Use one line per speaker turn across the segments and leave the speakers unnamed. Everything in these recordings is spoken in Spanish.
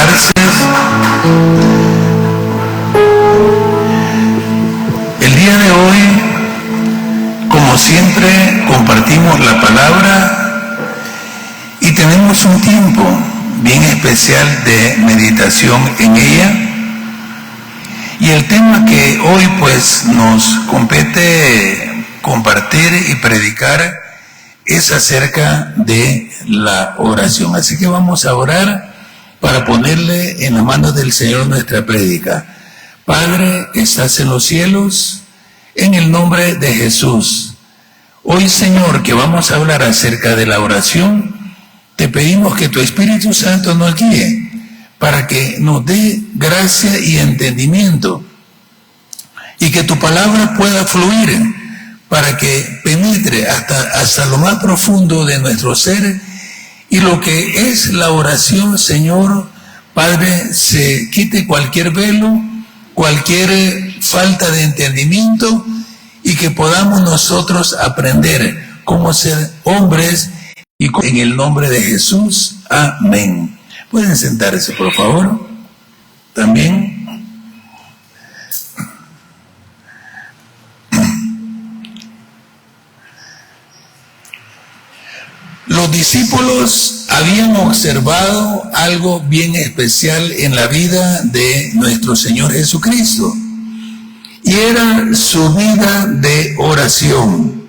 sentarse. El día de hoy, como siempre, compartimos la palabra y tenemos un tiempo bien especial de meditación en ella. Y el tema que hoy pues nos compete compartir y predicar es acerca de la oración. Así que vamos a orar para ponerle en las manos del Señor nuestra prédica. Padre que estás en los cielos, en el nombre de Jesús, hoy Señor que vamos a hablar acerca de la oración, te pedimos que tu Espíritu Santo nos guíe para que nos dé gracia y entendimiento y que tu palabra pueda fluir para que penetre hasta lo más profundo de nuestro ser y lo que es la oración, Señor, Padre, se quite cualquier velo, cualquier falta de entendimiento y que podamos nosotros aprender cómo ser hombres y en el nombre de Jesús. Amén. Pueden sentarse, por favor. También. Los discípulos habían observado algo bien especial en la vida de nuestro Señor Jesucristo, y era su vida de oración.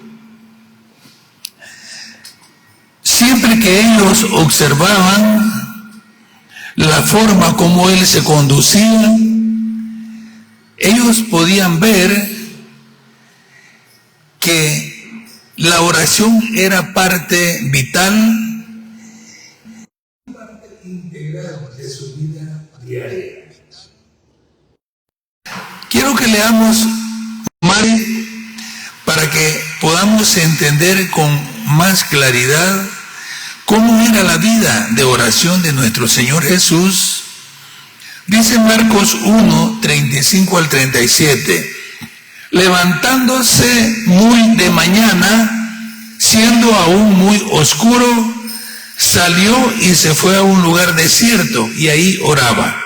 Siempre que ellos observaban la forma como Él se conducía, ellos podían ver que la oración era parte vital, parte integral de su vida diaria. Quiero que leamos Mari para que podamos entender con más claridad cómo era la vida de oración de nuestro Señor Jesús. Dice Marcos 1, 35 al 37. Levantándose muy de mañana, siendo aún muy oscuro, salió y se fue a un lugar desierto y ahí oraba.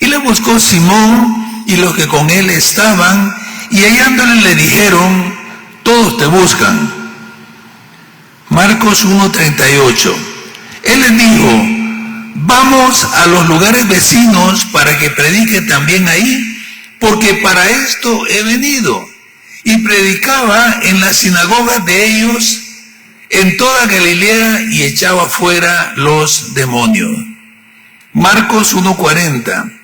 Y le buscó Simón y los que con él estaban, y hallándole le dijeron: todos te buscan. Marcos 1:38. Él les dijo: vamos a los lugares vecinos para que predique también ahí, porque para esto he venido. Y predicaba en las sinagogas de ellos en toda Galilea y echaba fuera los demonios. Marcos 1:40.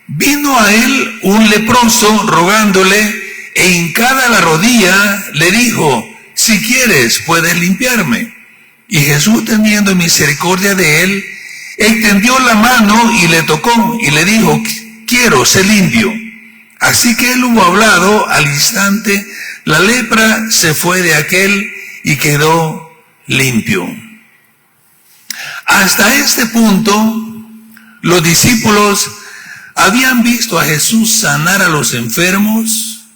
Vino a él un leproso rogándole, e hincada la rodilla le dijo: si quieres puedes limpiarme. Y Jesús, teniendo misericordia de él, extendió la mano y le tocó y le dijo: quiero, sé limpio. Así que él hubo hablado, al instante la lepra se fue de aquel y quedó limpio. Hasta este punto, los discípulos habían visto a Jesús sanar a los enfermos,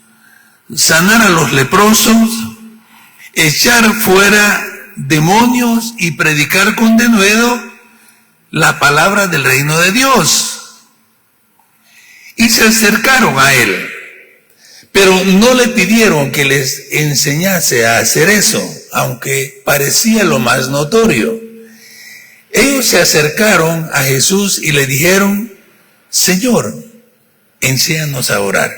sanar a los leprosos, echar fuera demonios y predicar con denuedo la palabra del reino de Dios. Y se acercaron a él, pero no le pidieron que les enseñase a hacer eso, aunque parecía lo más notorio. Ellos se acercaron a Jesús y le dijeron: Señor, enséñanos a orar.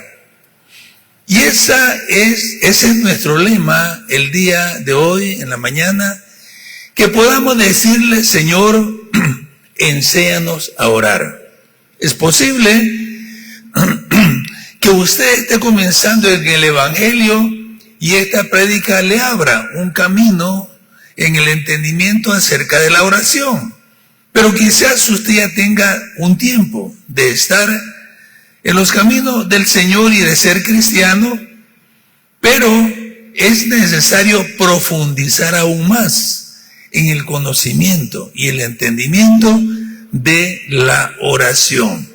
Y ese es nuestro lema el día de hoy, en la mañana, que podamos decirle: Señor, enséñanos a orar. Es posible que usted esté comenzando en el Evangelio y esta prédica le abra un camino en el entendimiento acerca de la oración. Pero quizás usted ya tenga un tiempo de estar en los caminos del Señor y de ser cristiano, pero es necesario profundizar aún más en el conocimiento y el entendimiento de la oración.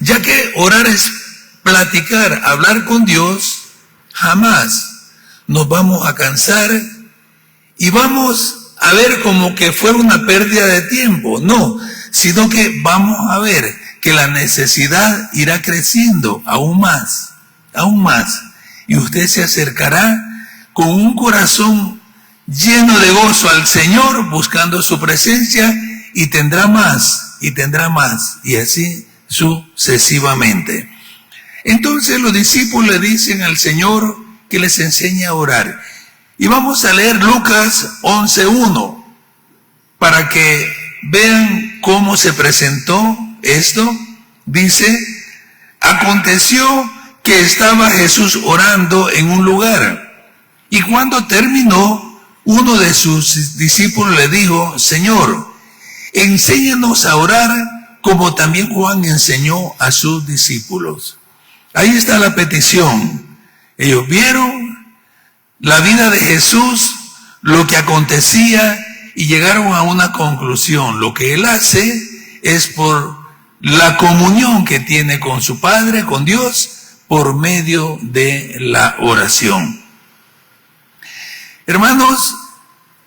Ya que orar es platicar, hablar con Dios, jamás nos vamos a cansar y vamos a ver como que fuera una pérdida de tiempo, no, sino que vamos a ver que la necesidad irá creciendo aún más, y usted se acercará con un corazón lleno de gozo al Señor, buscando su presencia, y tendrá más, y así sucesivamente. Entonces los discípulos le dicen al Señor que les enseñe a orar. Y vamos a leer Lucas 11:1 para que vean cómo se presentó esto. Dice, aconteció que estaba Jesús orando en un lugar, y cuando terminó, uno de sus discípulos le dijo, Señor, enséñanos a orar como también Juan enseñó a sus discípulos. Ahí está la petición. Ellos vieron la vida de Jesús, lo que acontecía, y llegaron a una conclusión. Lo que Él hace es por la comunión que tiene con su Padre, con Dios, por medio de la oración. Hermanos,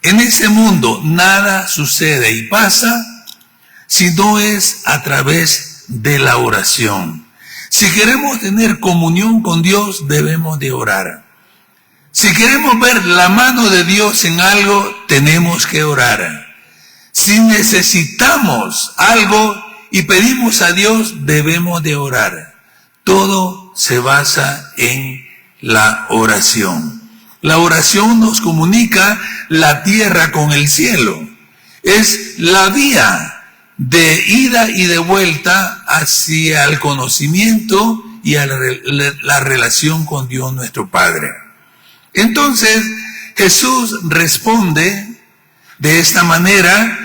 en este mundo nada sucede y pasa si no es a través de la oración. Si queremos tener comunión con Dios, debemos de orar. Si queremos ver la mano de Dios en algo, tenemos que orar. Si necesitamos algo y pedimos a Dios, debemos de orar. Todo se basa en la oración. La oración nos comunica la tierra con el cielo. Es la vía de ida y de vuelta hacia el conocimiento y a la relación con Dios nuestro Padre. Entonces Jesús responde de esta manera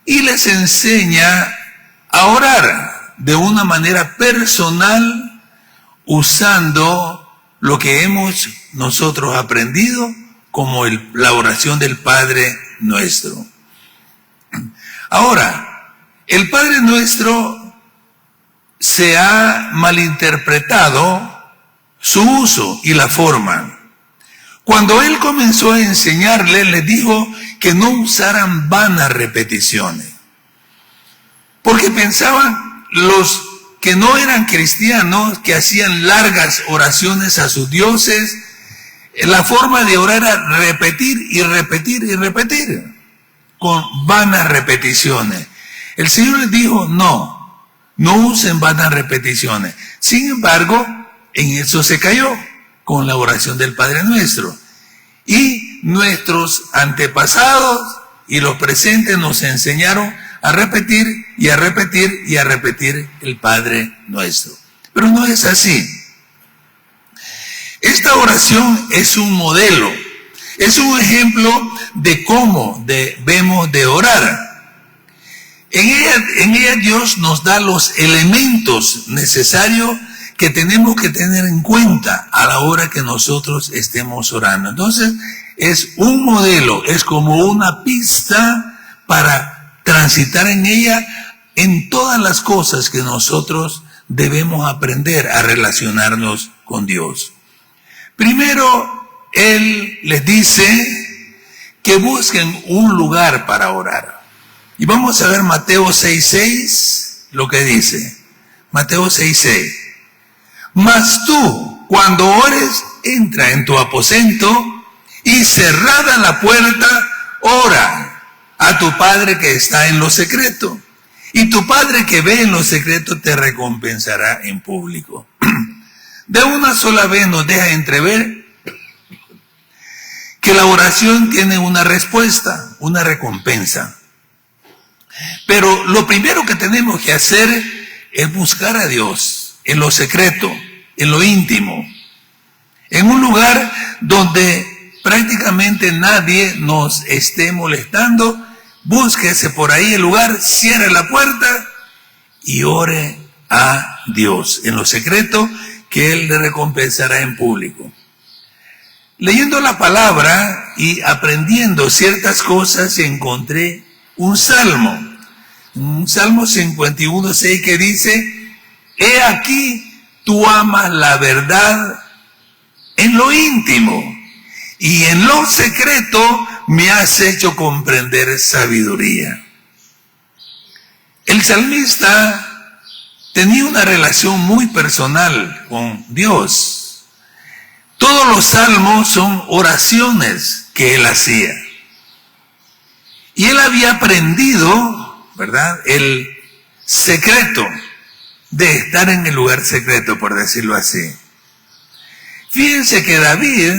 y les enseña a orar de una manera personal, usando lo que hemos nosotros aprendido como la oración del Padre Nuestro. Ahora, el Padre Nuestro se ha malinterpretado su uso y la forma. Cuando Él comenzó a enseñarle, les dijo que no usaran vanas repeticiones. Porque pensaban los que no eran cristianos, que hacían largas oraciones a sus dioses, la forma de orar era repetir y repetir y repetir, con vanas repeticiones. El Señor les dijo, no usen vanas repeticiones. Sin embargo, en eso se cayó con la oración del Padre Nuestro. Y nuestros antepasados y los presentes nos enseñaron a repetir y a repetir y a repetir el Padre Nuestro. Pero no es así. Esta oración es un modelo, es un ejemplo de cómo debemos de orar. En ella Dios nos da los elementos necesarios que tenemos que tener en cuenta a la hora que nosotros estemos orando. Entonces, es un modelo, es como una pista para transitar en ella en todas las cosas que nosotros debemos aprender a relacionarnos con Dios. Primero, Él les dice que busquen un lugar para orar. Y vamos a ver Mateo 6:6, lo que dice. Mateo 6:6. Mas tú, cuando ores, entra en tu aposento y cerrada la puerta, ora a tu Padre que está en lo secreto. Y tu Padre que ve en lo secreto te recompensará en público. De una sola vez nos deja entrever que la oración tiene una respuesta, una recompensa. Pero lo primero que tenemos que hacer es buscar a Dios en lo secreto, en lo íntimo, en un lugar donde prácticamente nadie nos esté molestando. Búsquese por ahí el lugar, cierre la puerta y ore a Dios en lo secreto, que Él le recompensará en público. Leyendo la palabra y aprendiendo ciertas cosas, encontré un salmo 51:6 que dice: he aquí, tú amas la verdad en lo íntimo, y en lo secreto me has hecho comprender sabiduría. El salmista tenía una relación muy personal con Dios. Todos los salmos son oraciones que él hacía. Y él había aprendido, ¿verdad?, el secreto de estar en el lugar secreto, por decirlo así. Fíjense que David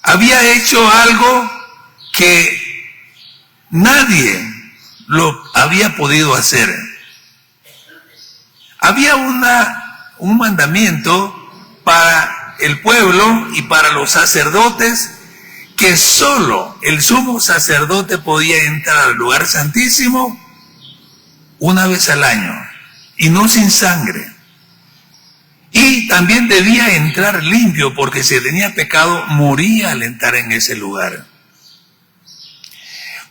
había hecho algo que nadie lo había podido hacer. Había un mandamiento para el pueblo y para los sacerdotes, que solo el sumo sacerdote podía entrar al lugar santísimo una vez al año, y no sin sangre. Y también debía entrar limpio, porque si tenía pecado, moría al entrar en ese lugar.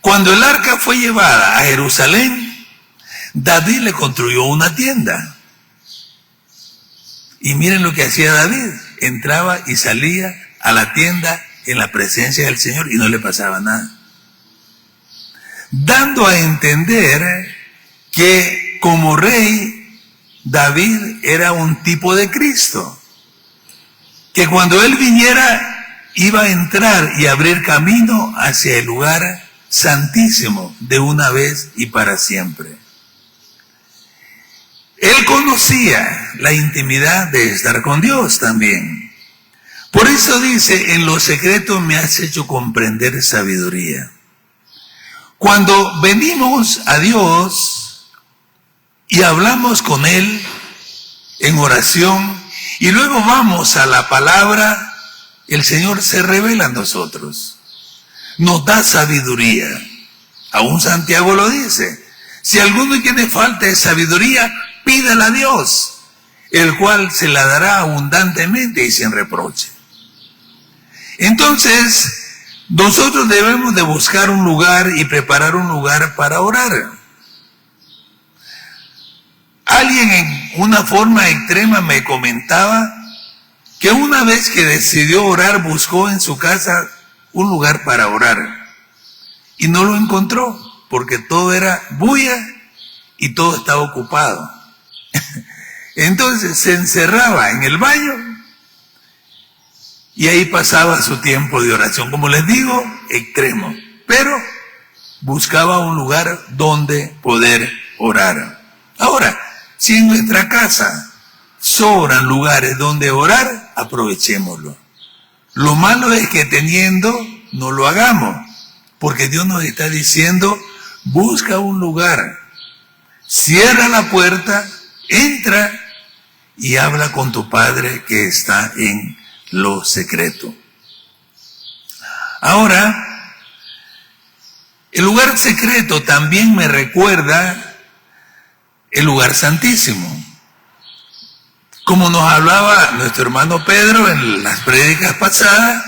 Cuando el arca fue llevada a Jerusalén, David le construyó una tienda. Y miren lo que hacía David. Entraba y salía a la tienda en la presencia del Señor y no le pasaba nada. Dando a entender que como rey, David era un tipo de Cristo. Que cuando él viniera, iba a entrar y abrir camino hacia el lugar santísimo de una vez y para siempre. Él conocía la intimidad de estar con Dios también. Por eso dice, en lo secreto me has hecho comprender sabiduría. Cuando venimos a Dios y hablamos con Él en oración y luego vamos a la palabra, el Señor se revela a nosotros. Nos da sabiduría. Aún Santiago lo dice. Si alguno tiene falta de sabiduría, pídala a Dios, el cual se la dará abundantemente y sin reproche. Entonces, nosotros debemos de buscar un lugar y preparar un lugar para orar. Alguien en una forma extrema me comentaba que una vez que decidió orar, buscó en su casa un lugar para orar y no lo encontró, porque todo era bulla y todo estaba ocupado. Entonces se encerraba en el baño y ahí pasaba su tiempo de oración, como les digo, extremo, pero buscaba un lugar donde poder orar. Ahora, si en nuestra casa sobran lugares donde orar, aprovechémoslo. Lo malo es que teniendo, no lo hagamos, porque Dios nos está diciendo, busca un lugar, cierra la puerta, entra y habla con tu Padre que está en lo secreto. Ahora, el lugar secreto también me recuerda el lugar santísimo. Como nos hablaba nuestro hermano Pedro en las prédicas pasadas,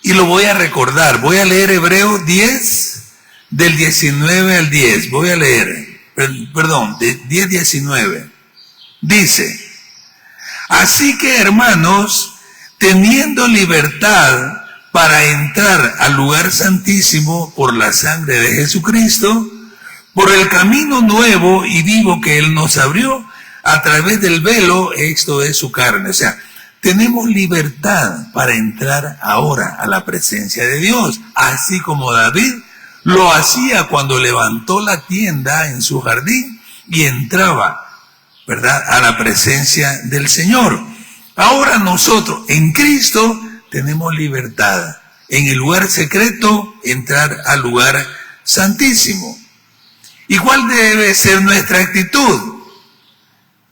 y lo voy a recordar, voy a leer Hebreos 10, del 19 al 10, voy a leer, perdón, de 10-19. Dice, así que hermanos, teniendo libertad para entrar al lugar santísimo por la sangre de Jesucristo, por el camino nuevo y vivo que Él nos abrió a través del velo, esto es su carne. O sea, tenemos libertad para entrar ahora a la presencia de Dios, así como David lo hacía cuando levantó la tienda en su jardín y entraba, ¿verdad?, a la presencia del Señor. Ahora nosotros en Cristo tenemos libertad. En el lugar secreto, entrar al lugar santísimo. ¿Y cuál debe ser nuestra actitud?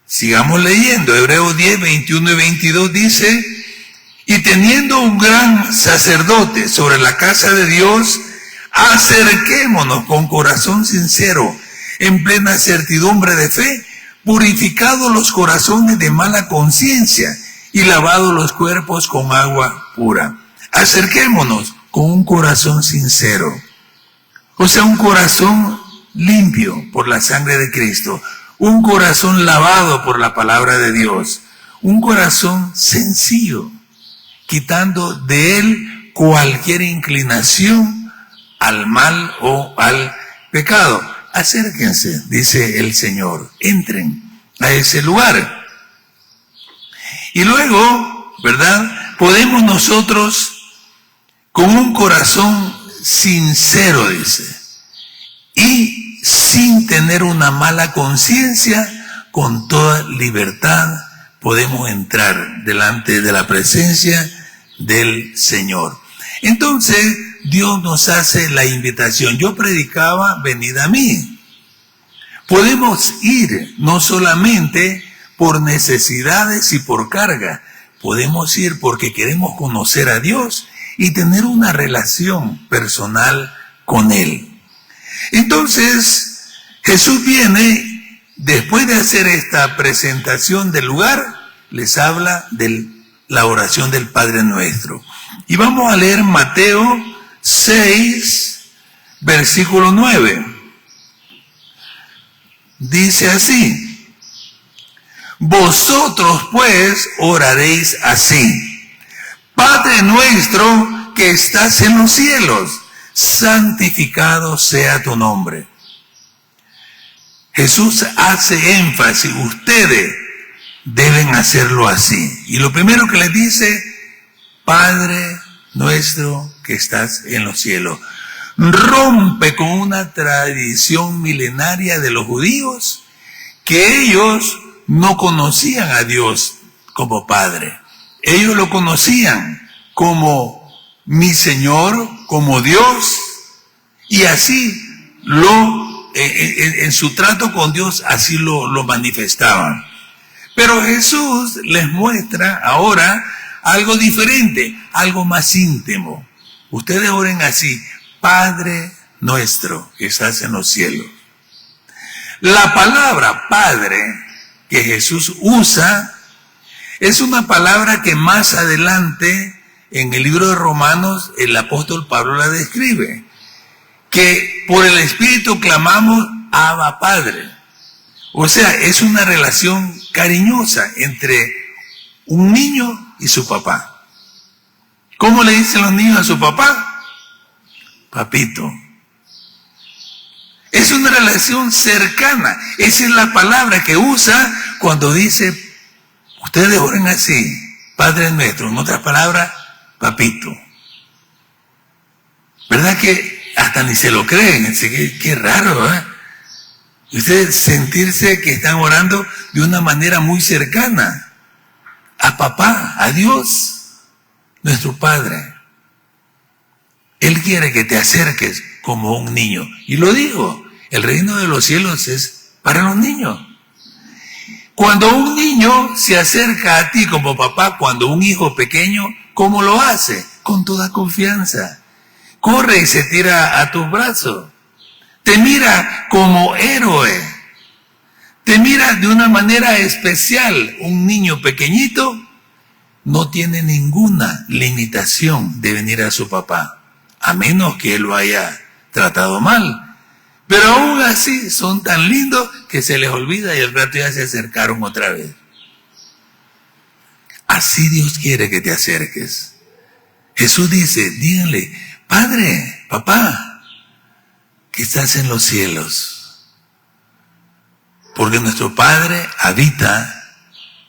Sigamos leyendo. Hebreos 10, 21 y 22 dice, y teniendo un gran sacerdote sobre la casa de Dios, acerquémonos con corazón sincero, en plena certidumbre de fe, purificados los corazones de mala conciencia y lavados los cuerpos con agua pura. Acerquémonos con un corazón sincero, o sea, un corazón limpio por la sangre de Cristo, un corazón lavado por la palabra de Dios, un corazón sencillo, quitando de él cualquier inclinación al mal o al pecado. Acérquense, dice el Señor, entren a ese lugar. Y luego, ¿verdad? Podemos nosotros, con un corazón sincero, dice, y sin tener una mala conciencia, con toda libertad podemos entrar delante de la presencia del Señor. Entonces, Dios nos hace la invitación. Yo predicaba, venid a mí. Podemos ir no solamente por necesidades y por carga. Podemos ir porque queremos conocer a Dios y tener una relación personal con Él. Entonces, Jesús viene, después de hacer esta presentación del lugar, les habla de la oración del Padre Nuestro. Y vamos a leer Mateo 6, versículo 9. Dice así: vosotros pues oraréis así: Padre nuestro que estás en los cielos, santificado sea tu nombre. Jesús hace énfasis, ustedes deben hacerlo así. Y lo primero que les dice: Padre nuestro que estás en los cielos. Rompe con una tradición milenaria de los judíos, que ellos no conocían a Dios como Padre. Ellos lo conocían como mi Señor, como Dios, y así en su trato con Dios así lo manifestaban. Pero Jesús les muestra ahora algo diferente, algo más íntimo. Ustedes oren así: Padre nuestro que estás en los cielos. La palabra Padre que Jesús usa es una palabra que más adelante en el libro de Romanos el apóstol Pablo la describe, que por el Espíritu clamamos Abba Padre. O sea, es una relación cariñosa entre un niño y su papá. ¿Cómo le dicen los niños a su papá? Papito. Es una relación cercana. Esa es la palabra que usa cuando dice: ustedes oren así, Padre nuestro. En otras palabras, papito. ¿Verdad que hasta ni se lo creen? Qué raro, ¿eh? Ustedes sentirse que están orando de una manera muy cercana a papá, a Dios, nuestro Padre. Él quiere que te acerques como un niño. Y lo digo, el reino de los cielos es para los niños. Cuando un niño se acerca a ti como papá, cuando un hijo pequeño, ¿cómo lo hace? Con toda confianza. Corre y se tira a tus brazos. Te mira como héroe. Te mira de una manera especial. Un niño pequeñito no tiene ninguna limitación de venir a su papá, a menos que él lo haya tratado mal. Pero aún así son tan lindos que se les olvida y al rato ya se acercaron otra vez. Así Dios quiere que te acerques. Jesús dice: díganle, Padre, papá, que estás en los cielos. Porque nuestro Padre habita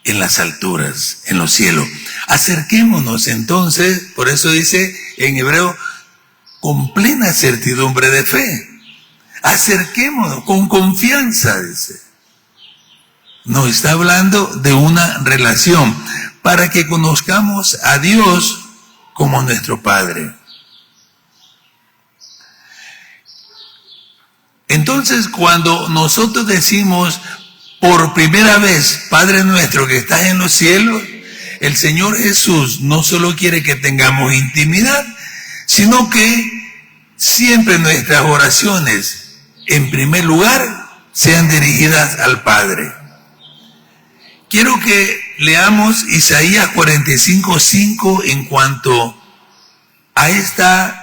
en las alturas, en los cielos. Acerquémonos entonces, por eso dice en hebreo, con plena certidumbre de fe. Acerquémonos con confianza, dice. Nos está hablando de una relación para que conozcamos a Dios como nuestro Padre. Entonces, cuando nosotros decimos por primera vez, Padre nuestro que estás en los cielos, el Señor Jesús no solo quiere que tengamos intimidad, sino que siempre nuestras oraciones, en primer lugar, sean dirigidas al Padre. Quiero que leamos Isaías 45:5 en cuanto a este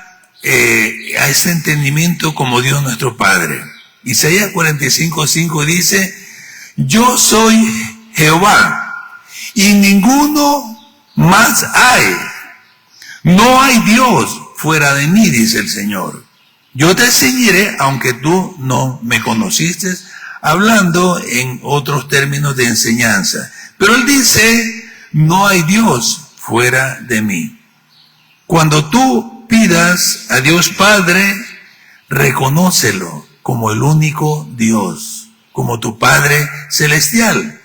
entendimiento como Dios nuestro Padre. Isaías 45:5 dice: yo soy Jehová y ninguno más hay. No hay Dios fuera de mí, dice el Señor. Yo te seguiré aunque tú no me conociste, hablando en otros términos de enseñanza. Pero Él dice, no hay Dios fuera de mí. Cuando tú pidas a Dios Padre, reconócelo como el único Dios, como tu Padre Celestial.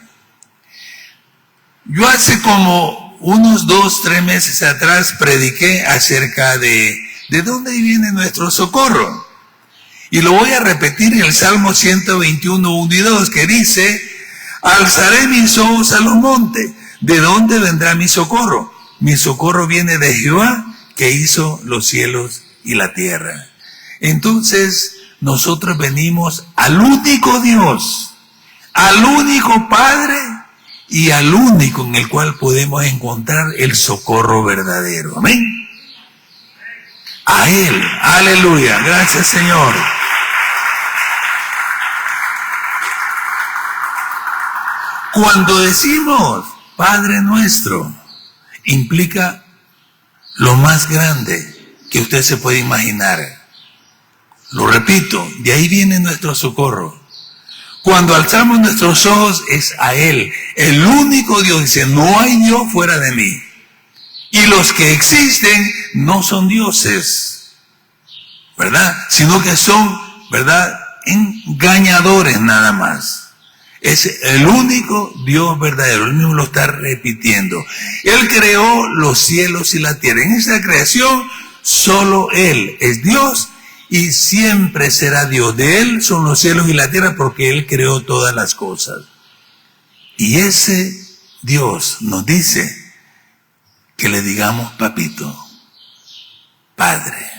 Yo hace como unos 2-3 meses atrás prediqué acerca de dónde viene nuestro socorro. Y lo voy a repetir en el Salmo 121, 1 y 2, que dice, alzaré mis ojos a los montes. ¿De dónde vendrá mi socorro? Mi socorro viene de Jehová, que hizo los cielos y la tierra. Entonces, nosotros venimos al único Dios, al único Padre y al único en el cual podemos encontrar el socorro verdadero. Amén. A Él. Aleluya. Gracias, Señor. Cuando decimos Padre nuestro, implica lo más grande que usted se puede imaginar. Lo repito, de ahí viene nuestro socorro. Cuando alzamos nuestros ojos es a Él, el único Dios. Dice, no hay Dios fuera de mí. Y los que existen no son dioses, ¿verdad? Sino que son, ¿verdad?, engañadores nada más. Es el único Dios verdadero. Él mismo lo está repitiendo. Él creó los cielos y la tierra. En esa creación, solo Él es Dios y siempre será Dios. De Él son los cielos y la tierra porque Él creó todas las cosas. Y ese Dios nos dice que le digamos papito, Padre.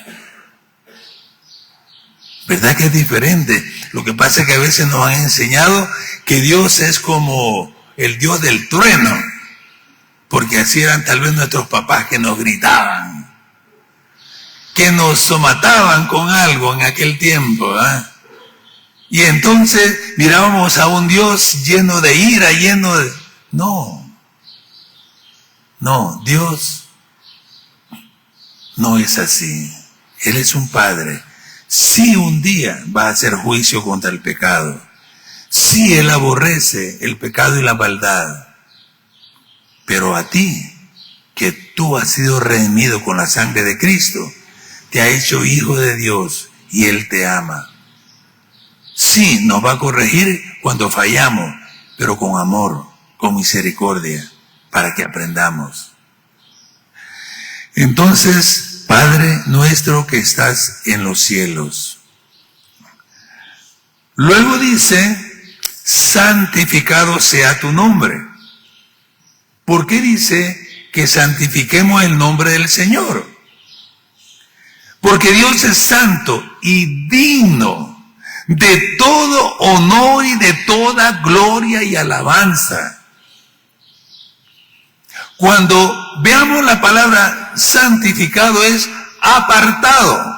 ¿Verdad que es diferente? Lo que pasa es que a veces nos han enseñado que Dios es como el Dios del trueno, porque así eran tal vez nuestros papás que nos gritaban, que nos somataban con algo en aquel tiempo, ¿eh? Y entonces mirábamos a un Dios lleno de ira, lleno de... No, Dios no es así. Él es un Padre. Sí, un día va a hacer juicio contra el pecado. Sí, Él aborrece el pecado y la maldad. Pero a ti, que tú has sido redimido con la sangre de Cristo, te ha hecho hijo de Dios y Él te ama. Sí, nos va a corregir cuando fallamos, pero con amor, con misericordia, para que aprendamos. Entonces, Padre nuestro que estás en los cielos. Luego dice, santificado sea tu nombre. ¿Por qué dice que santifiquemos el nombre del Señor? Porque Dios es santo y digno de todo honor y de toda gloria y alabanza. Cuando veamos la palabra santificado es apartado,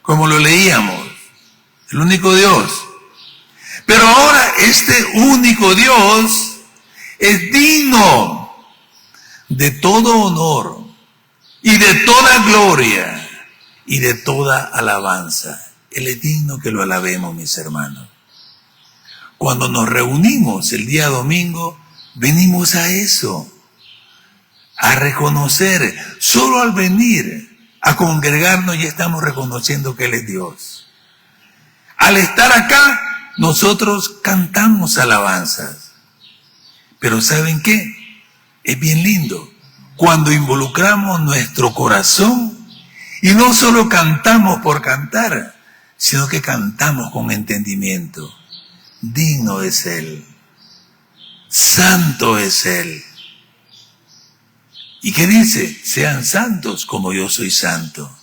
como lo leíamos, el único Dios. Pero ahora este único Dios es digno de todo honor y de toda gloria y de toda alabanza. Él es digno que lo alabemos, mis hermanos. Cuando nos reunimos el día domingo, venimos a eso, a reconocer. Solo al venir a congregarnos ya estamos reconociendo que Él es Dios. Al estar acá, nosotros cantamos alabanzas. Pero ¿saben qué? Es bien lindo cuando involucramos nuestro corazón y no solo cantamos por cantar, sino que cantamos con entendimiento. Digno es Él. Santo es Él. ¿Y qué dice? Sean santos como yo soy santo.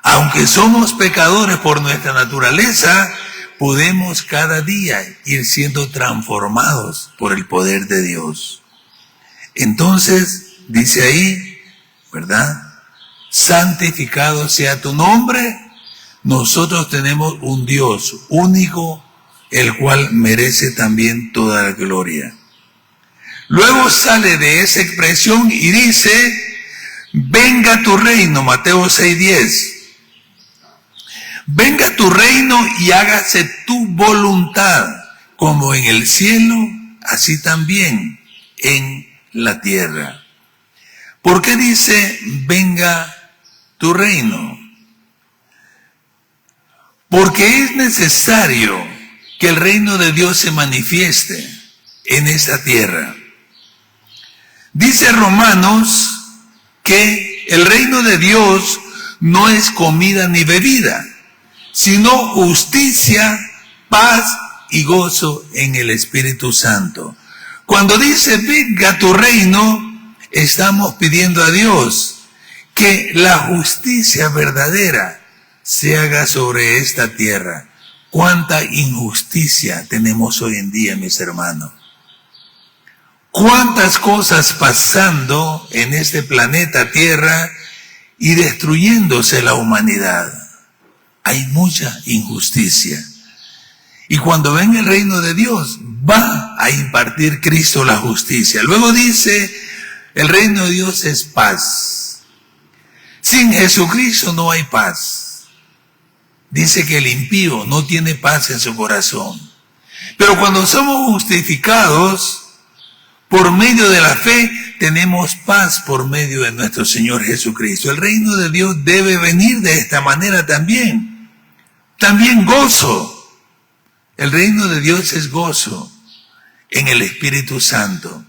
Aunque somos pecadores por nuestra naturaleza, podemos cada día ir siendo transformados por el poder de Dios. Entonces, dice ahí, ¿verdad? Santificado sea tu nombre. Nosotros tenemos un Dios único, el cual merece también toda la gloria. Luego sale de esa expresión y dice, venga tu reino, Mateo 6:10. Venga tu reino y hágase tu voluntad, como en el cielo, así también en la tierra. ¿Por qué dice venga tu reino? Porque es necesario que el reino de Dios se manifieste en esta tierra. Dice Romanos que el reino de Dios no es comida ni bebida, sino justicia, paz y gozo en el Espíritu Santo. Cuando dice venga tu reino, estamos pidiendo a Dios que la justicia verdadera se haga sobre esta tierra. ¿Cuánta injusticia tenemos hoy en día, mis hermanos? ¿Cuántas cosas pasando en este planeta Tierra y destruyéndose la humanidad? Hay mucha injusticia. Y cuando venga el reino de Dios, va a impartir Cristo la justicia. Luego dice, el reino de Dios es paz. Sin Jesucristo no hay paz. Dice que el impío no tiene paz en su corazón. Pero cuando somos justificados por medio de la fe, tenemos paz por medio de nuestro Señor Jesucristo. El reino de Dios debe venir de esta manera también. También gozo. El reino de Dios es gozo en el Espíritu Santo.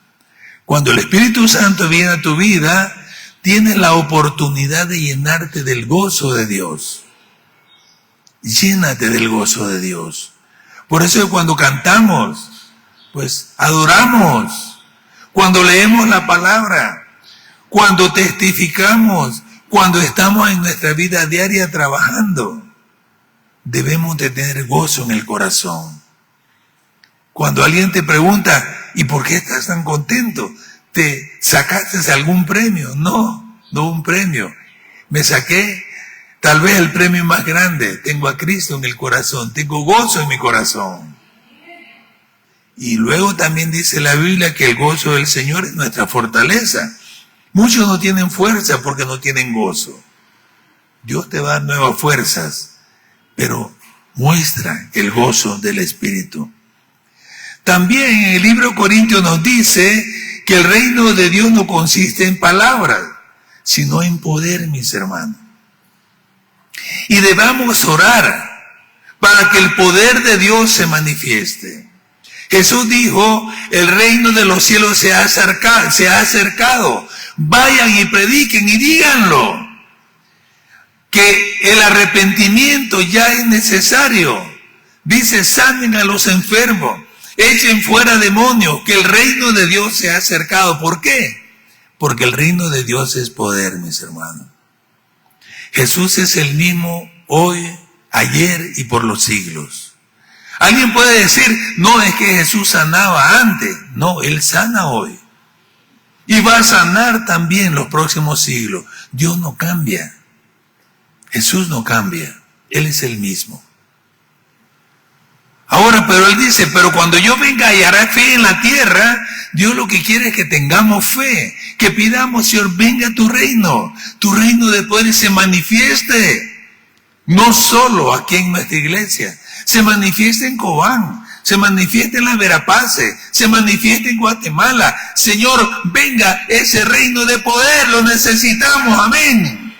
Cuando el Espíritu Santo viene a tu vida, tienes la oportunidad de llenarte del gozo de Dios. Llénate del gozo de Dios. Por eso cuando cantamos, pues adoramos. Cuando leemos la palabra, cuando testificamos, cuando estamos en nuestra vida diaria trabajando, debemos de tener gozo en el corazón. Cuando alguien te pregunta, ¿y por qué estás tan contento? ¿Te sacaste algún premio? No un premio. Me saqué tal vez el premio más grande. Tengo a Cristo en el corazón, tengo gozo en mi corazón. Y luego también dice la Biblia que el gozo del Señor es nuestra fortaleza. Muchos no tienen fuerza porque no tienen gozo. Dios te va a dar nuevas fuerzas, pero muestra el gozo del Espíritu. También en el libro de Corintios nos dice que el reino de Dios no consiste en palabras, sino en poder, mis hermanos. Y debamos orar para que el poder de Dios se manifieste. Jesús dijo, el reino de los cielos se ha acercado. Vayan y prediquen y díganlo. Que el arrepentimiento ya es necesario. Dice, sanen a los enfermos, echen fuera demonios, que el reino de Dios se ha acercado. ¿Por qué? Porque el reino de Dios es poder, mis hermanos. Jesús es el mismo hoy, ayer y por los siglos. Alguien puede decir, no, es que Jesús sanaba antes. No, Él sana hoy. Y va a sanar también los próximos siglos. Dios no cambia. Jesús no cambia. Él es el mismo. Ahora, pero Él dice, pero cuando yo venga y haré fe en la tierra, Dios lo que quiere es que tengamos fe. Que pidamos, Señor, venga tu reino de poder se manifieste. No solo aquí en nuestra iglesia. Se manifiesta en Cobán, se manifiesta en la Verapace, se manifiesta en Guatemala. Señor, venga ese reino de poder, lo necesitamos, amén.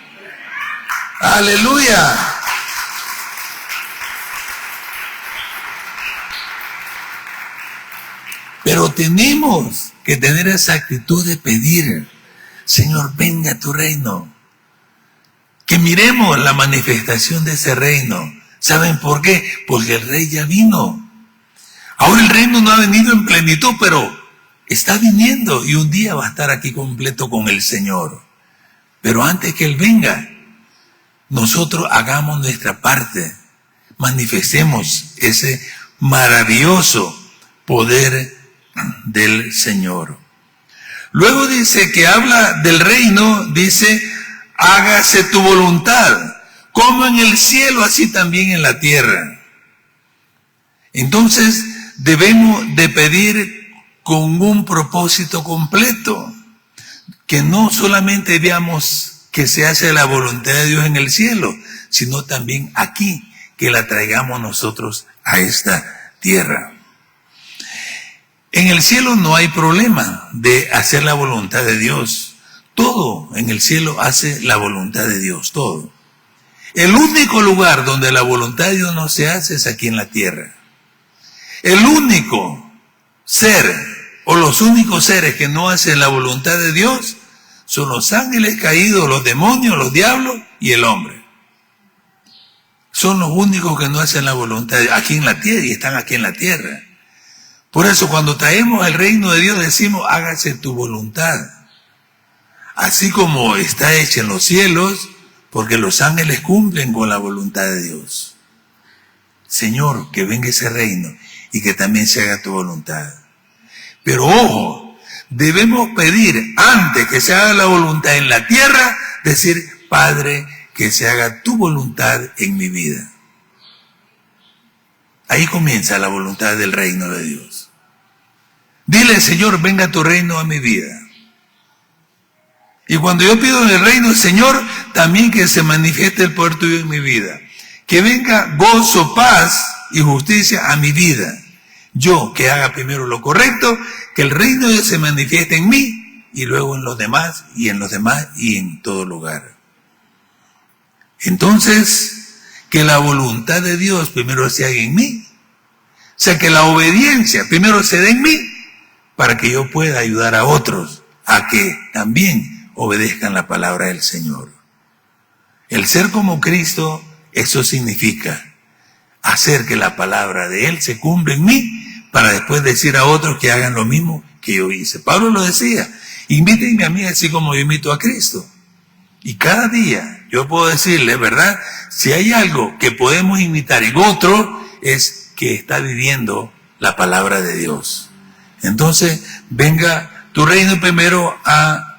Aleluya. Pero tenemos que tener esa actitud de pedir, Señor, venga tu reino. Que miremos la manifestación de ese reino. ¿Saben por qué? Porque el rey ya vino. Ahora el reino no ha venido en plenitud, pero está viniendo y un día va a estar aquí completo con el Señor. Pero antes que Él venga, nosotros hagamos nuestra parte. Manifestemos ese maravilloso poder del Señor. Luego dice que habla del reino, dice, hágase tu voluntad. Como en el cielo, así también en la tierra. Entonces, debemos de pedir con un propósito completo. que no solamente veamos que se hace la voluntad de Dios en el cielo, sino también aquí, que la traigamos nosotros a esta tierra. En el cielo no hay problema de hacer la voluntad de Dios. Todo en el cielo hace la voluntad de Dios, todo. El único lugar donde la voluntad de Dios no se hace es aquí en la tierra. El único ser o los únicos seres que no hacen la voluntad de Dios son los ángeles caídos, los demonios, los diablos y el hombre. Son los únicos que no hacen la voluntad de Dios aquí en la tierra y están aquí en la tierra. Por eso cuando traemos el reino de Dios decimos, hágase tu voluntad. Así como está hecha en los cielos, porque los ángeles cumplen con la voluntad de Dios. Señor, que venga ese reino y que también se haga tu voluntad. Pero ojo, debemos pedir antes que se haga la voluntad en la tierra, decir, Padre, que se haga tu voluntad en mi vida. Ahí comienza la voluntad del reino de Dios. Dile, Señor, venga tu reino a mi vida. Y cuando yo pido en el reino, Señor, también que se manifieste el poder tuyo en mi vida. Que venga gozo, paz y justicia a mi vida. Yo que haga primero lo correcto, que el reino de Dios se manifieste en mí y luego en los demás y en los demás y en todo lugar. Entonces, que la voluntad de Dios primero se haga en mí. O sea, que la obediencia primero se dé en mí para que yo pueda ayudar a otros a que también obedezcan la palabra del Señor. El ser como Cristo, eso significa hacer que la palabra de Él se cumpla en mí para después decir a otros que hagan lo mismo que yo hice. Pablo lo decía, invítenme a mí así como yo invito a Cristo. Y cada día yo puedo decirle, ¿verdad? Si hay algo que podemos imitar en otro, es que está viviendo la palabra de Dios. Entonces, venga tu reino primero a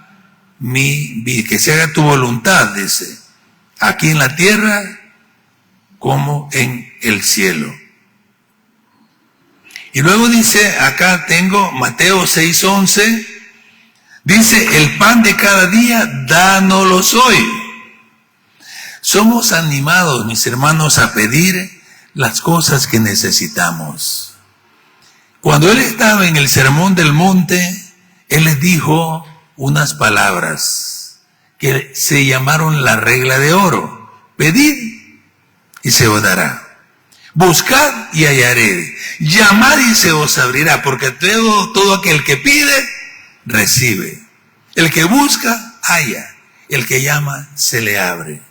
mi vida, que se haga tu voluntad, dice, aquí en la tierra como en el cielo. Y luego dice, acá tengo Mateo 6:11, dice, el pan de cada día, dánoslo hoy. Somos animados, mis hermanos, a pedir las cosas que necesitamos. Cuando Él estaba en el Sermón del Monte, Él les dijo unas palabras que se llamaron la regla de oro. Pedid y se os dará. Buscad y hallaréis. Llamad y se os abrirá, porque todo aquel que pide, recibe. El que busca, halla. El que llama, se le abre.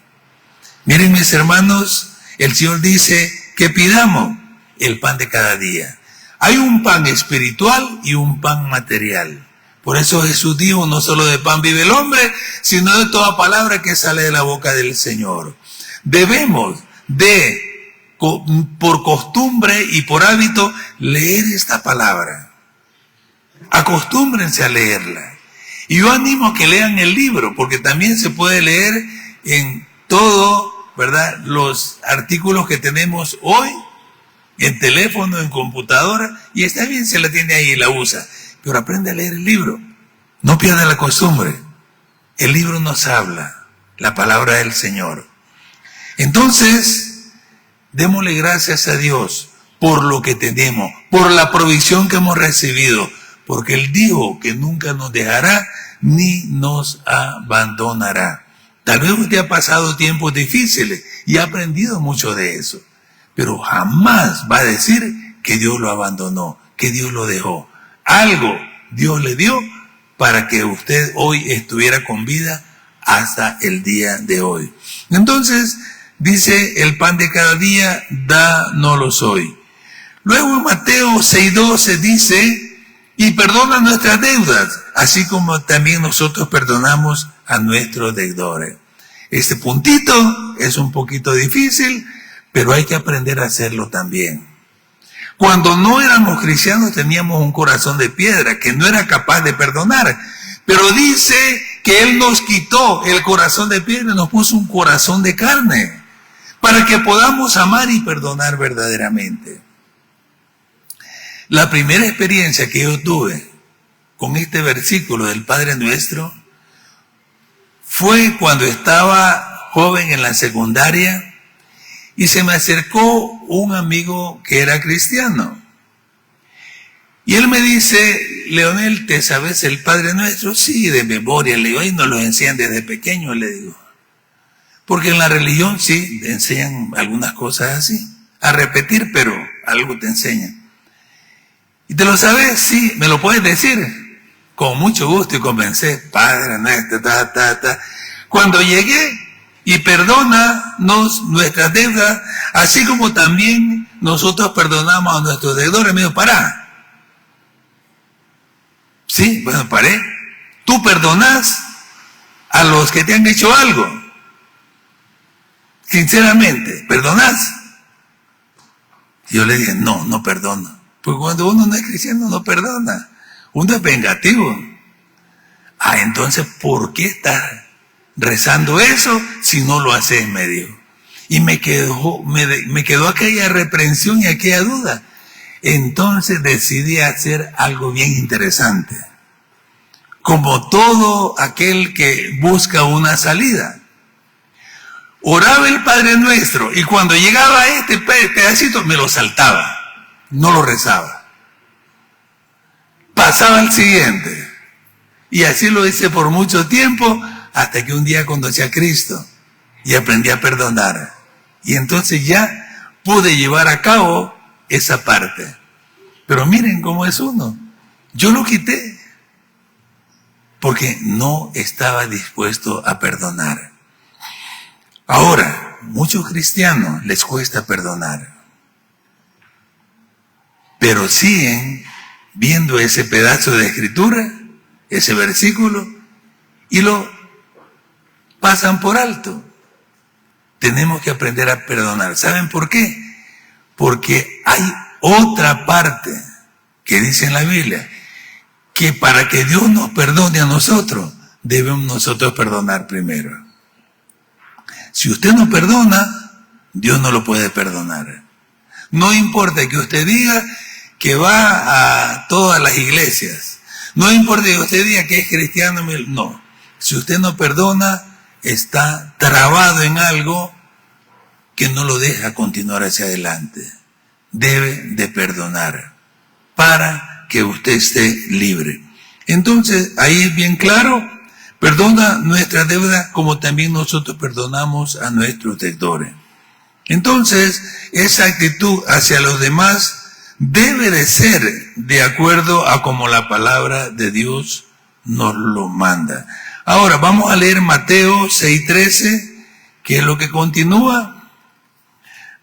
Miren, mis hermanos, el Señor dice que pidamos el pan de cada día. Hay un pan espiritual y un pan material. Por eso Jesús dijo, no solo de pan vive el hombre, sino de toda palabra que sale de la boca del Señor. Debemos de, por costumbre y por hábito, leer esta palabra. Acostúmbrense a leerla. Y yo animo a que lean el libro, porque también se puede leer en todo, ¿verdad? Los artículos que tenemos hoy, en teléfono, en computadora, y está bien, se la tiene ahí y la usa. Pero aprende a leer el libro. No pierda la costumbre. El libro nos habla, la palabra del Señor. Entonces, démosle gracias a Dios por lo que tenemos, por la provisión que hemos recibido, porque Él dijo que nunca nos dejará ni nos abandonará. Tal vez usted ha pasado tiempos difíciles y ha aprendido mucho de eso, pero jamás va a decir que Dios lo abandonó, que Dios lo dejó. Algo Dios le dio para que usted hoy estuviera con vida hasta el día de hoy. Entonces, dice, el pan de cada día, dánoslo hoy. Luego en Mateo 6:12 dice, y perdona nuestras deudas, así como también nosotros perdonamos a nuestros deudores. Este puntito es un poquito difícil, pero hay que aprender a hacerlo también. Cuando no éramos cristianos teníamos un corazón de piedra que no era capaz de perdonar, pero dice que Él nos quitó el corazón de piedra y nos puso un corazón de carne para que podamos amar y perdonar verdaderamente. La primera experiencia que yo tuve con este versículo del Padre Nuestro fue cuando estaba joven en la secundaria y se me acercó un amigo que era cristiano. Y él me dice, Leonel, ¿te sabes el Padre Nuestro? Sí, de memoria. Le digo, ahí nos lo enseñan desde pequeño, le digo. Porque en la religión sí, te enseñan algunas cosas así. A repetir, pero algo te enseñan. ¿Y te lo sabes? Sí, ¿me lo puedes decir? Con mucho gusto y comencé, Padre Nuestro, Cuando llegué, y perdónanos nuestras deudas, así como también nosotros perdonamos a nuestros deudores. Me dijo, pará. Sí, bueno, paré. Tú perdonas a los que te han hecho algo. Sinceramente, ¿perdonas? Yo le dije, no perdono. Porque cuando uno no es cristiano, no perdona. Uno es vengativo. Entonces, ¿por qué estás rezando eso si no lo haces? Me dijo. Y me quedó aquella reprensión y aquella duda. Entonces decidí hacer algo bien interesante. Como todo aquel que busca una salida. Oraba el Padre Nuestro y cuando llegaba a este pedacito me lo saltaba. No lo rezaba. Pasaba al siguiente. Y así lo hice por mucho tiempo hasta que un día conocí a Cristo y aprendí a perdonar. Y entonces ya pude llevar a cabo esa parte. Pero miren cómo es uno. Yo lo quité porque no estaba dispuesto a perdonar. Ahora, muchos cristianos les cuesta perdonar, pero siguen viendo ese pedazo de escritura, ese versículo, y lo pasan por alto. Tenemos que aprender a perdonar. ¿Saben por qué? Porque hay otra parte que dice en la Biblia, que para que Dios nos perdone a nosotros, debemos nosotros perdonar primero. Si usted no perdona, Dios no lo puede perdonar. No importa que usted diga que va a todas las iglesias. No importa que usted diga que es cristiano. No. Si usted no perdona, está trabado en algo que no lo deja continuar hacia adelante. Debe de perdonar para que usted esté libre. Entonces, ahí es bien claro. Perdona nuestra deuda como también nosotros perdonamos a nuestros deudores. Entonces, esa actitud hacia los demás debe de ser de acuerdo a como la palabra de Dios nos lo manda. Ahora, vamos a leer Mateo 6:13, que es lo que continúa.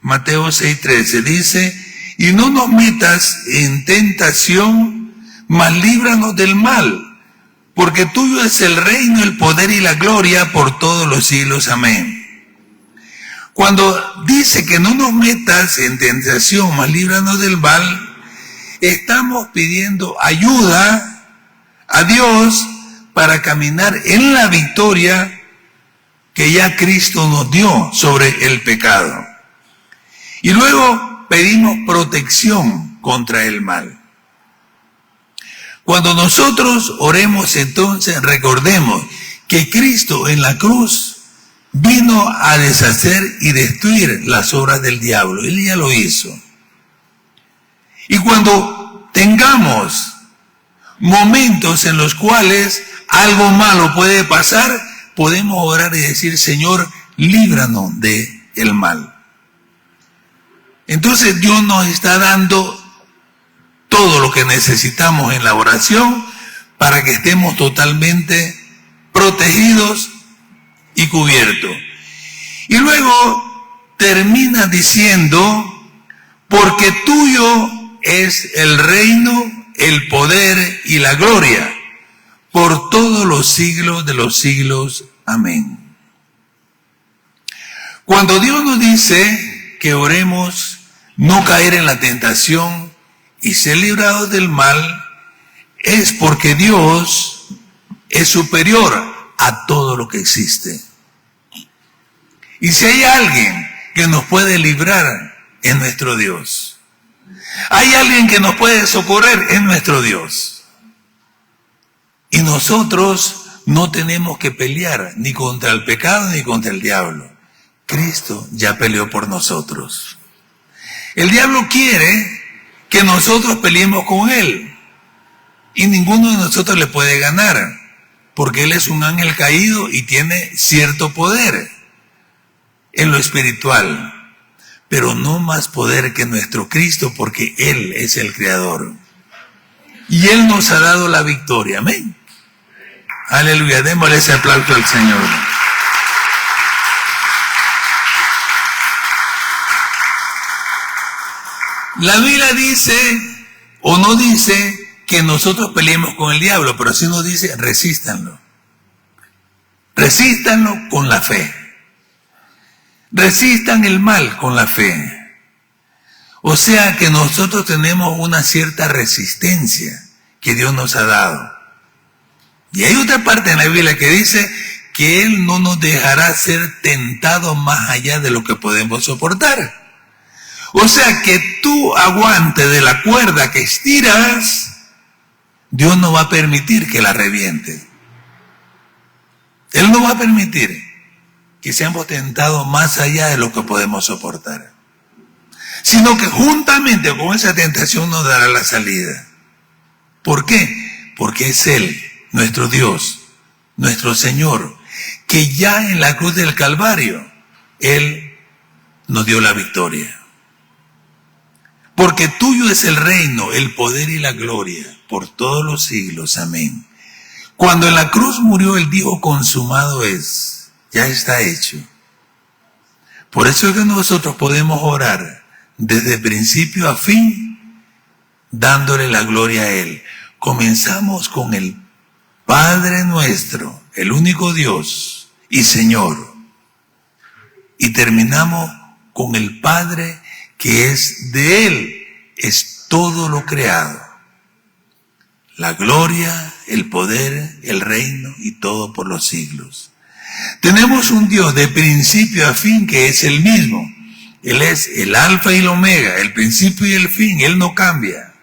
Mateo 6:13 dice, y no nos metas en tentación, mas líbranos del mal. Porque tuyo es el reino, el poder y la gloria por todos los siglos. Amén. Cuando dice que no nos metas en tentación, mas líbranos del mal, estamos pidiendo ayuda a Dios para caminar en la victoria que ya Cristo nos dio sobre el pecado. Y luego pedimos protección contra el mal. Cuando nosotros oremos, entonces recordemos que Cristo en la cruz vino a deshacer y destruir las obras del diablo. Él ya lo hizo. Y cuando tengamos momentos en los cuales algo malo puede pasar, podemos orar y decir, Señor, líbranos del mal. Entonces Dios nos está dando todo lo que necesitamos en la oración para que estemos totalmente protegidos y cubiertos. Y luego termina diciendo, porque tuyo es el reino, el poder y la gloria por todos los siglos de los siglos. Amén. Cuando Dios nos dice que oremos, no caer en la tentación y ser librados del mal, es porque Dios es superior a todo lo que existe. Y si hay alguien que nos puede librar, es nuestro Dios. Hay alguien que nos puede socorrer, es nuestro Dios. Y nosotros No tenemos que pelear ni contra el pecado ni contra el diablo. Cristo ya peleó por nosotros. El diablo quiere que nosotros peleemos con él. Y ninguno de nosotros le puede ganar. Porque él es un ángel caído y tiene cierto poder en lo espiritual. Pero no más poder que nuestro Cristo, porque él es el creador. Y él nos ha dado la victoria. Amén. Aleluya. Démosle ese aplauso al Señor. La Biblia dice, o no dice, que nosotros peleemos con el diablo, pero sí nos dice, resístanlo. Resístanlo con la fe. Resistan el mal con la fe. O sea que nosotros tenemos una cierta resistencia que Dios nos ha dado. Y hay otra parte en la Biblia que dice que Él no nos dejará ser tentados más allá de lo que podemos soportar. O sea que tú aguante de la cuerda que estiras, Dios no va a permitir que la revientes. Él no va a permitir que seamos tentados más allá de lo que podemos soportar, sino que juntamente con esa tentación nos dará la salida. ¿Por qué? Porque es Él, nuestro Dios, nuestro Señor, que ya en la cruz del Calvario, Él nos dio la victoria. Porque tuyo es el reino, el poder y la gloria, por todos los siglos. Amén. Cuando en la cruz murió, Él dijo, consumado es, ya está hecho. Por eso es que nosotros podemos orar desde principio a fin, dándole la gloria a Él. Comenzamos con el Padre nuestro, el único Dios y Señor. Y terminamos con el Padre que es de Él, es todo lo creado. La gloria, el poder, el reino y todo por los siglos. Tenemos un Dios de principio a fin que es el mismo. Él es el alfa y el omega, el principio y el fin. Él no cambia.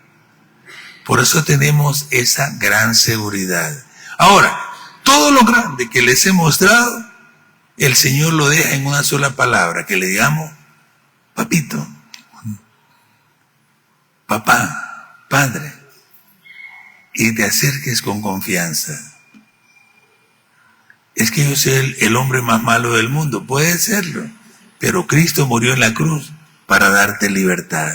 Por eso tenemos esa gran seguridad. Ahora, todo lo grande que les he mostrado, el Señor lo deja en una sola palabra, que le digamos, papito, papá, padre, y te acerques con confianza. Es que yo soy el hombre más malo del mundo, puede serlo, pero Cristo murió en la cruz para darte libertad.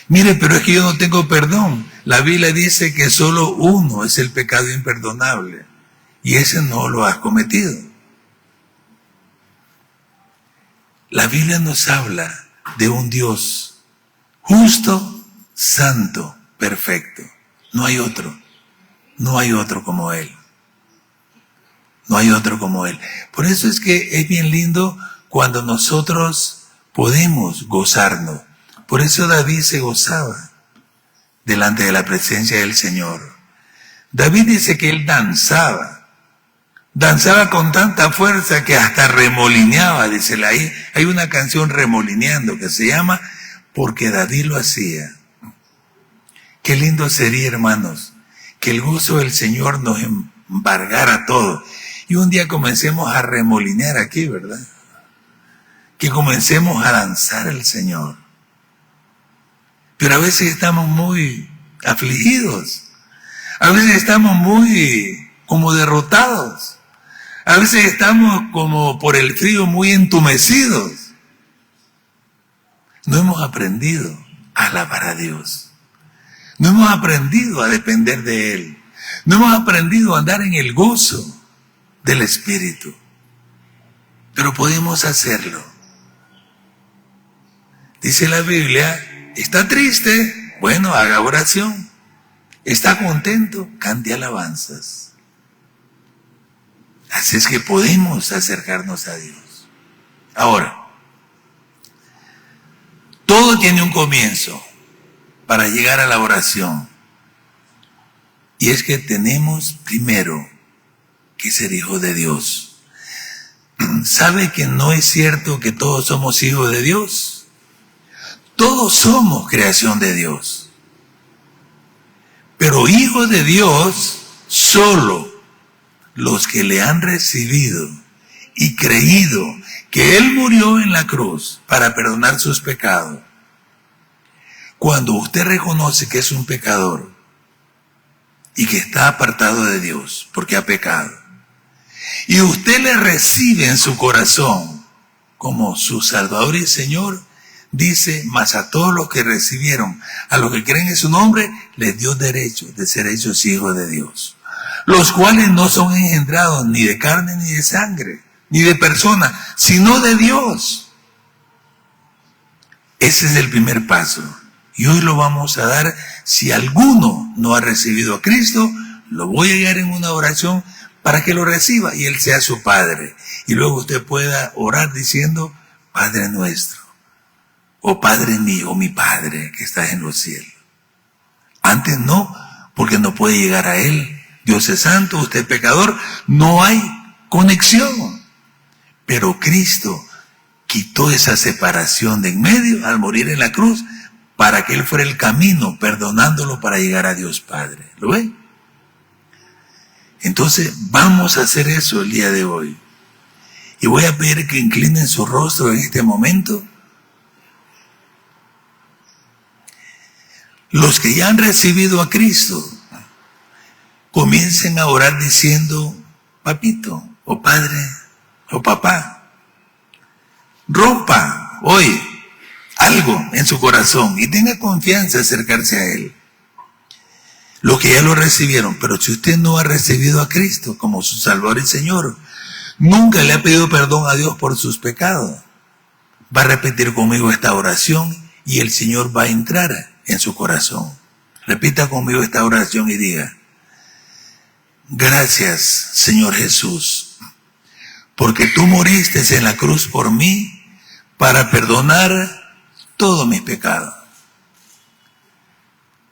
Mire, pero es que yo no tengo perdón. La Biblia dice que solo uno es el pecado imperdonable, y ese no lo has cometido. La Biblia nos habla de un Dios justo, santo, perfecto. No hay otro. No hay otro como Él. No hay otro como Él. Por eso es que es bien lindo cuando nosotros podemos gozarnos. Por eso David se gozaba delante de la presencia del Señor. David dice que él danzaba. Danzaba con tanta fuerza que hasta remolineaba, dice ahí. Hay una canción remolineando que se llama Porque David lo hacía. Qué lindo sería, hermanos, que el gozo del Señor nos embargara todo. Y un día comencemos a remolinear aquí, ¿verdad? Que comencemos a danzar al Señor. Pero a veces estamos muy afligidos. A veces estamos muy como derrotados. A veces estamos como por el frío muy entumecidos. No hemos aprendido a alabar a Dios. No hemos aprendido a depender de Él. No hemos aprendido a andar en el gozo del Espíritu. Pero podemos hacerlo. Dice la Biblia, ¿está triste? Bueno, haga oración. ¿Está contento? Cante alabanzas. Así es que podemos acercarnos a Dios. Ahora, todo tiene un comienzo para llegar a la oración. Y es que tenemos primero que ser hijos de Dios. ¿Sabe que no es cierto que todos somos hijos de Dios? Todos somos creación de Dios. Pero hijos de Dios solo los que le han recibido y creído que Él murió en la cruz para perdonar sus pecados. Cuando usted reconoce que es un pecador y que está apartado de Dios porque ha pecado, y usted le recibe en su corazón como su Salvador y Señor, dice, mas a todos los que recibieron, a los que creen en su nombre, les dio derecho de ser hechos hijos de Dios, los cuales no son engendrados ni de carne ni de sangre, ni de persona, sino de Dios. Ese es el primer paso. Y hoy lo vamos a dar. Si alguno no ha recibido a Cristo, lo voy a guiar en una oración para que lo reciba y Él sea su Padre. Y luego usted pueda orar diciendo, Padre nuestro, o Padre mío, o mi Padre que estás en los cielos. Antes no, porque no puede llegar a Él. Dios es santo, usted es pecador, no hay conexión. Pero Cristo quitó esa separación de en medio al morir en la cruz para que Él fuera el camino, perdonándolo para llegar a Dios Padre. ¿Lo ven? Entonces vamos a hacer eso el día de hoy. Y voy a pedir que inclinen su rostro en este momento. Los que ya han recibido a Cristo, comiencen a orar diciendo, papito, o padre, o papá, rompa hoy algo en su corazón y tenga confianza de acercarse a Él. Los que ya lo recibieron, pero si usted no ha recibido a Cristo como su Salvador y Señor, nunca le ha pedido perdón a Dios por sus pecados, va a repetir conmigo esta oración y el Señor va a entrar en su corazón. Repita conmigo esta oración y diga, gracias, Señor Jesús, porque tú moriste en la cruz por mí para perdonar todos mis pecados.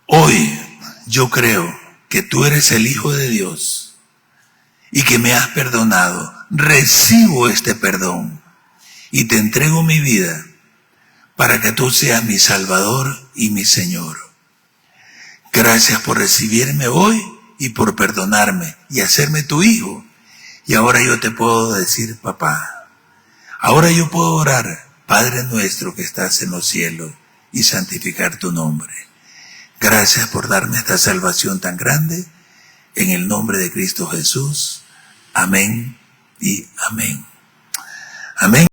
Hoy yo creo que tú eres el Hijo de Dios y que me has perdonado. Recibo este perdón y te entrego mi vida para que tú seas mi Salvador y mi Señor. Gracias por recibirme hoy y por perdonarme y hacerme tu hijo. Y ahora yo te puedo decir, papá, ahora yo puedo orar, Padre nuestro que estás en los cielos, y santificar tu nombre. Gracias por darme esta salvación tan grande, en el nombre de Cristo Jesús. Amén y amén. Amén.